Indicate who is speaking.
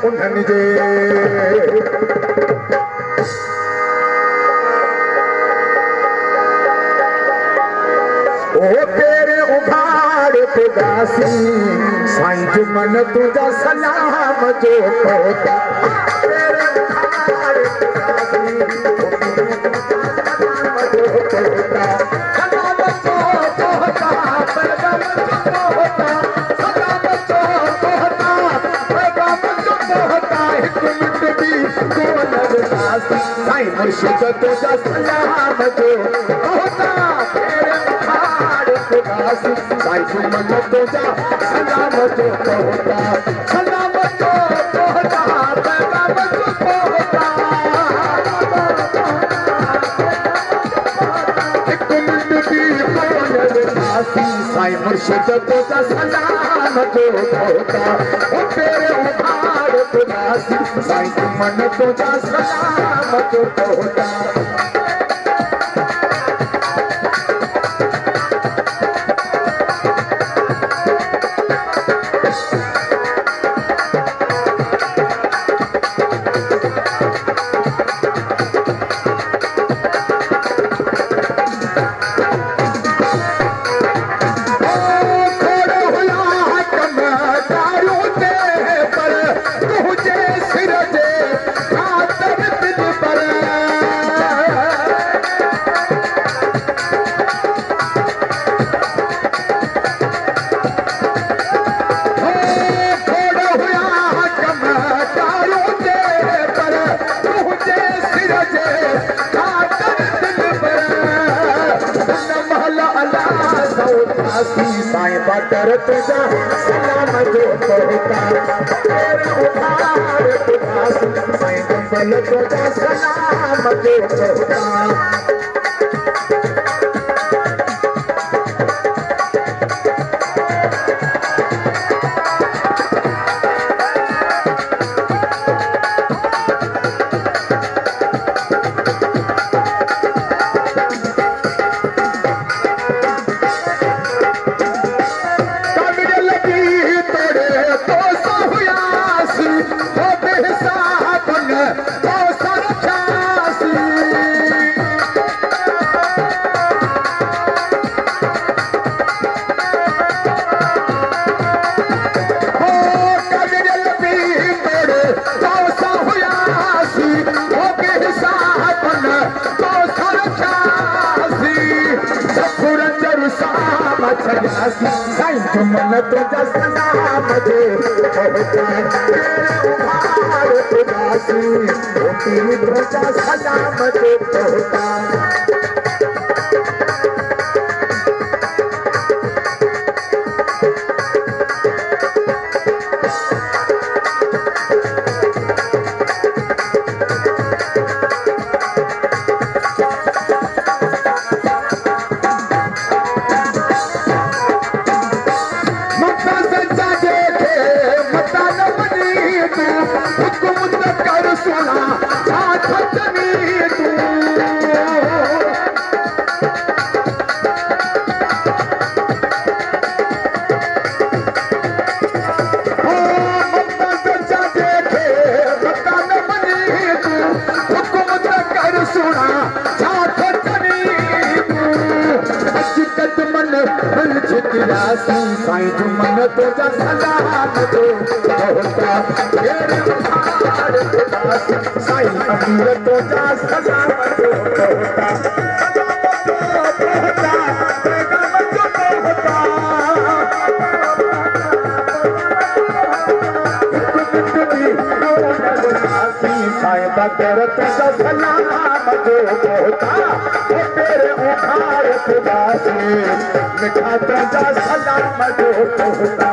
Speaker 1: उन्हनि जे ओ तेरे उघाड़ खुदासी साईं जुमन तुझा सलाम जो होता तेरे उघाड़ खुदासी मुर्शिद तुझा सलाम जो होता तेरे उघाड़ खुदासी साईं जुमन तुझा सलाम जो होता सलाम जो होता पैगाम जो होता एक मिनट भी बोल दासी साईं मुर्शिद तुझा सलाम जो होता ओ तेरे उघाड़ खुदासी साईं जुमन तुझा सलाम जो होता साईं बटर तुझा सलाम जो होता तेरे उघाड़ खुदासी साईं जुमन तुझा सलाम जो होता साईं जुमन तुझा सलाम जो होता तेरे उघाड़ खुदासी तेरी तुझा सलाम जो होता साईं जुमन तुझा सलाम जो होता तेरे उघाड़ खुदासी साईं अमीर तुझा सलाम जो होता साईं बटर तुझा सलाम जो होता तेरे उघाड़ खुदासी मिठा तुझा सलाम जो होता